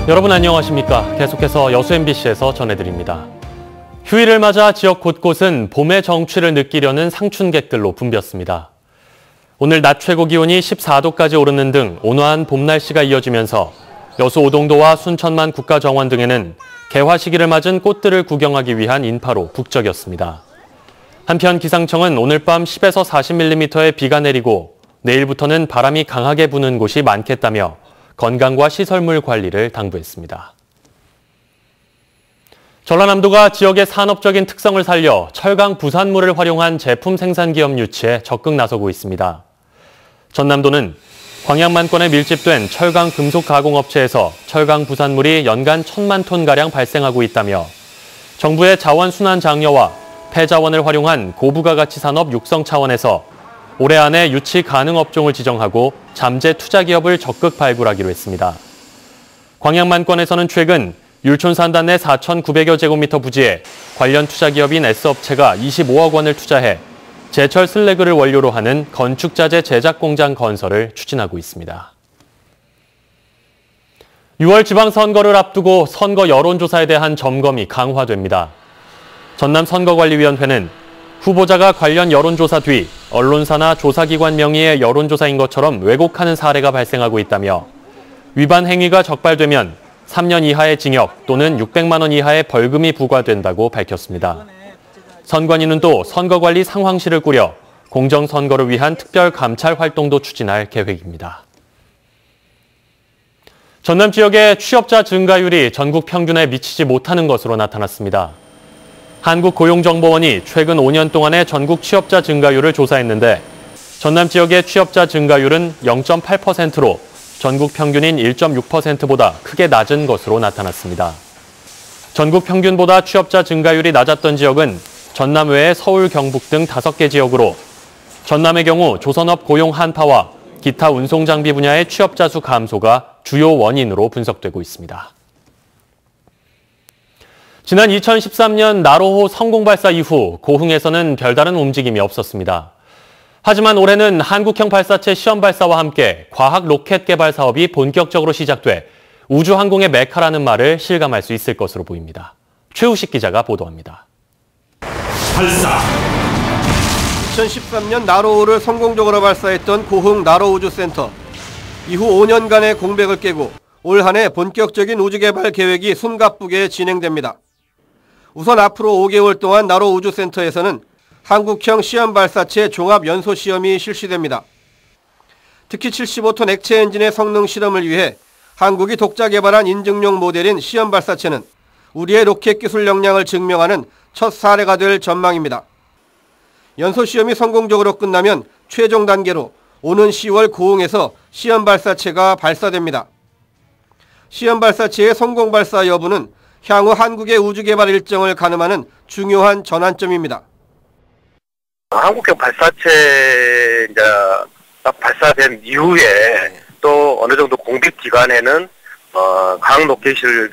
여러분 안녕하십니까? 계속해서 여수 MBC에서 전해드립니다. 휴일을 맞아 지역 곳곳은 봄의 정취를 느끼려는 상춘객들로 붐볐습니다. 오늘 낮 최고 기온이 14도까지 오르는 등 온화한 봄 날씨가 이어지면서 여수 오동도와 순천만 국가정원 등에는 개화 시기를 맞은 꽃들을 구경하기 위한 인파로 북적였습니다. 한편 기상청은 오늘 밤 10에서 40mm의 비가 내리고 내일부터는 바람이 강하게 부는 곳이 많겠다며 건강과 시설물 관리를 당부했습니다. 전라남도가 지역의 산업적인 특성을 살려 철강 부산물을 활용한 제품 생산 기업 유치에 적극 나서고 있습니다. 전남도는 광양만권에 밀집된 철강 금속 가공업체에서 철강 부산물이 연간 1,000만 톤가량 발생하고 있다며 정부의 자원 순환 장려와 폐자원을 활용한 고부가 가치 산업 육성 차원에서 올해 안에 유치 가능 업종을 지정하고 잠재 투자 기업을 적극 발굴하기로 했습니다. 광양만권에서는 최근 율촌산단 내 4,900여 제곱미터 부지에 관련 투자 기업인 S업체가 25억 원을 투자해 제철 슬래그를 원료로 하는 건축자재 제작 공장 건설을 추진하고 있습니다. 6월 지방선거를 앞두고 선거 여론조사에 대한 점검이 강화됩니다. 전남선거관리위원회는 후보자가 관련 여론조사 뒤 언론사나 조사기관 명의의 여론조사인 것처럼 왜곡하는 사례가 발생하고 있다며 위반 행위가 적발되면 3년 이하의 징역 또는 600만 원 이하의 벌금이 부과된다고 밝혔습니다. 선관위는 또 선거관리 상황실을 꾸려 공정선거를 위한 특별 감찰 활동도 추진할 계획입니다. 전남 지역의 취업자 증가율이 전국 평균에 미치지 못하는 것으로 나타났습니다. 한국고용정보원이 최근 5년 동안의 전국 취업자 증가율을 조사했는데 전남 지역의 취업자 증가율은 0.8%로 전국 평균인 1.6%보다 크게 낮은 것으로 나타났습니다. 전국 평균보다 취업자 증가율이 낮았던 지역은 전남 외에 서울, 경북 등 5개 지역으로 전남의 경우 조선업 고용 한파와 기타 운송장비 분야의 취업자 수 감소가 주요 원인으로 분석되고 있습니다. 지난 2013년 나로호 성공 발사 이후 고흥에서는 별다른 움직임이 없었습니다. 하지만 올해는 한국형 발사체 시험 발사와 함께 과학 로켓 개발 사업이 본격적으로 시작돼 우주항공의 메카라는 말을 실감할 수 있을 것으로 보입니다. 최우식 기자가 보도합니다. 발사! 2013년 나로호를 성공적으로 발사했던 고흥 나로우주센터. 이후 5년간의 공백을 깨고 올 한 해 본격적인 우주개발 계획이 숨가쁘게 진행됩니다. 우선 앞으로 5개월 동안 나로우주센터에서는 한국형 시험 발사체 종합 연소 시험이 실시됩니다. 특히 75톤 액체 엔진의 성능 실험을 위해 한국이 독자 개발한 인증용 모델인 시험 발사체는 우리의 로켓 기술 역량을 증명하는 첫 사례가 될 전망입니다. 연소 시험이 성공적으로 끝나면 최종 단계로 오는 10월 고흥에서 시험 발사체가 발사됩니다. 시험 발사체의 성공 발사 여부는 향후 한국의 우주개발 일정을 가늠하는 중요한 전환점입니다. 한국형 발사체 이제 발사된 이후에 또 어느 정도 공백 기간에는 과학 로켓을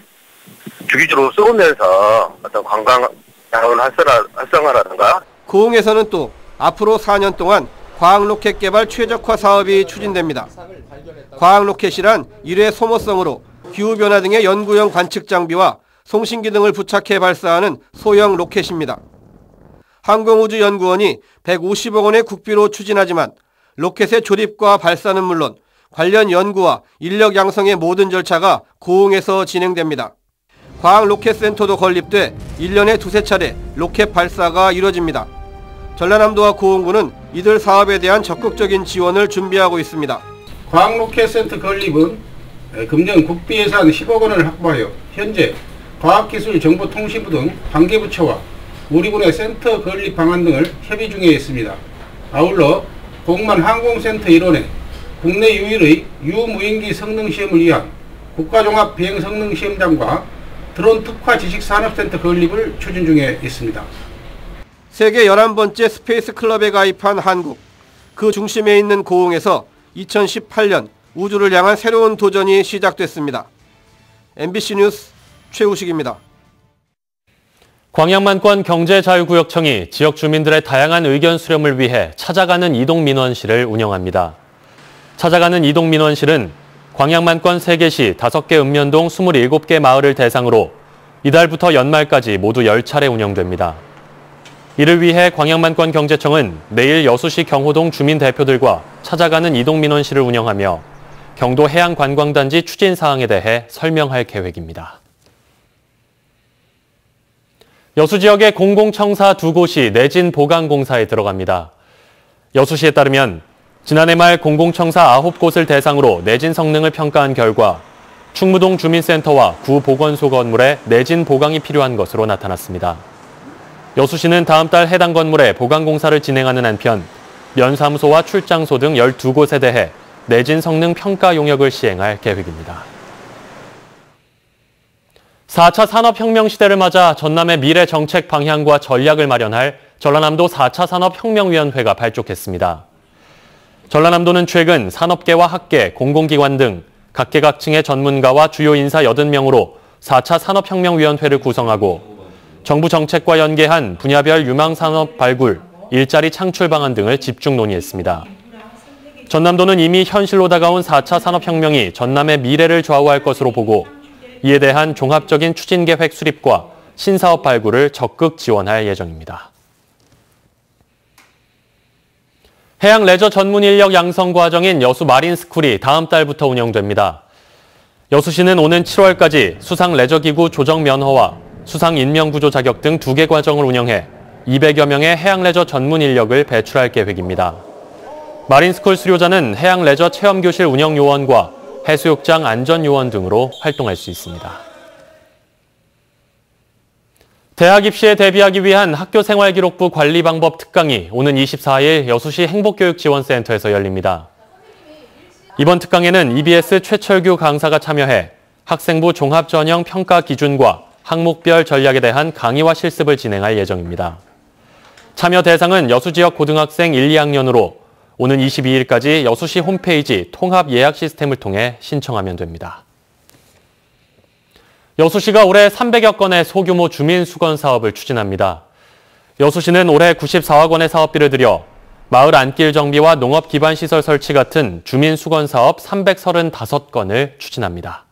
주기적으로 쏘면서 어떤 관광 자원 활성화라든가 고흥에서는 또 앞으로 4년 동안 과학 로켓 개발 최적화 사업이 추진됩니다. 과학 로켓이란 일회 소모성으로 기후변화 등의 연구용 관측 장비와 송신기 등을 부착해 발사하는 소형 로켓입니다. 항공우주연구원이 150억 원의 국비로 추진하지만 로켓의 조립과 발사는 물론 관련 연구와 인력 양성의 모든 절차가 고흥에서 진행됩니다. 과학로켓센터도 건립돼 1년에 2~3차례 로켓 발사가 이뤄집니다. 전라남도와 고흥군은 이들 사업에 대한 적극적인 지원을 준비하고 있습니다. 과학로켓센터 건립은 금년 국비 예산 10억 원을 확보하여 현재 과학기술정보통신부 등 관계부처와 우리군의 센터 건립 방안 등을 협의 중에 있습니다. 아울러 공만 항공센터 일원에 국내 유일의 유무인기 성능시험을 위한 국가종합 비행성능시험장과 드론 특화 지식산업센터 건립을 추진 중에 있습니다. 세계 11번째 스페이스 클럽에 가입한 한국. 그 중심에 있는 고흥에서 2018년 우주를 향한 새로운 도전이 시작됐습니다. MBC 뉴스 최우식입니다. 광양만권 경제자유구역청이 지역 주민들의 다양한 의견 수렴을 위해 찾아가는 이동민원실을 운영합니다. 찾아가는 이동민원실은 광양만권 3개시 5개 읍면동 27개 마을을 대상으로 이달부터 연말까지 모두 10차례 운영됩니다. 이를 위해 광양만권 경제청은 내일 여수시 경호동 주민 대표들과 찾아가는 이동민원실을 운영하며 경도 해양관광단지 추진 사항에 대해 설명할 계획입니다. 여수 지역의 공공청사 2곳이 내진 보강 공사에 들어갑니다. 여수시에 따르면 지난해 말 공공청사 9곳을 대상으로 내진 성능을 평가한 결과 충무동 주민센터와 구보건소 건물에 내진 보강이 필요한 것으로 나타났습니다. 여수시는 다음 달 해당 건물에 보강 공사를 진행하는 한편 면사무소와 출장소 등 12곳에 대해 내진 성능 평가 용역을 시행할 계획입니다. 4차 산업혁명 시대를 맞아 전남의 미래 정책 방향과 전략을 마련할 전라남도 4차 산업혁명위원회가 발족했습니다. 전라남도는 최근 산업계와 학계, 공공기관 등 각계각층의 전문가와 주요 인사 80명으로 4차 산업혁명위원회를 구성하고 정부 정책과 연계한 분야별 유망산업 발굴, 일자리 창출 방안 등을 집중 논의했습니다. 전남도는 이미 현실로 다가온 4차 산업혁명이 전남의 미래를 좌우할 것으로 보고 이에 대한 종합적인 추진계획 수립과 신사업 발굴을 적극 지원할 예정입니다. 해양 레저 전문 인력 양성 과정인 여수 마린스쿨이 다음 달부터 운영됩니다. 여수시는 오는 7월까지 수상 레저기구 조정 면허와 수상 인명구조 자격 등 2개 과정을 운영해 200여 명의 해양 레저 전문 인력을 배출할 계획입니다. 마린스쿨 수료자는 해양 레저 체험교실 운영 요원과 해수욕장 안전 요원 등으로 활동할 수 있습니다. 대학 입시에 대비하기 위한 학교생활기록부 관리 방법 특강이 오는 24일 여수시 행복교육지원센터에서 열립니다. 이번 특강에는 EBS 최철규 강사가 참여해 학생부 종합전형 평가 기준과 항목별 전략에 대한 강의와 실습을 진행할 예정입니다. 참여 대상은 여수 지역 고등학생 1, 2학년으로 오는 22일까지 여수시 홈페이지 통합 예약 시스템을 통해 신청하면 됩니다. 여수시가 올해 300여 건의 소규모 주민 수건 사업을 추진합니다. 여수시는 올해 94억 원의 사업비를 들여 마을 안길 정비와 농업 기반 시설 설치 같은 주민 수건 사업 335건을 추진합니다.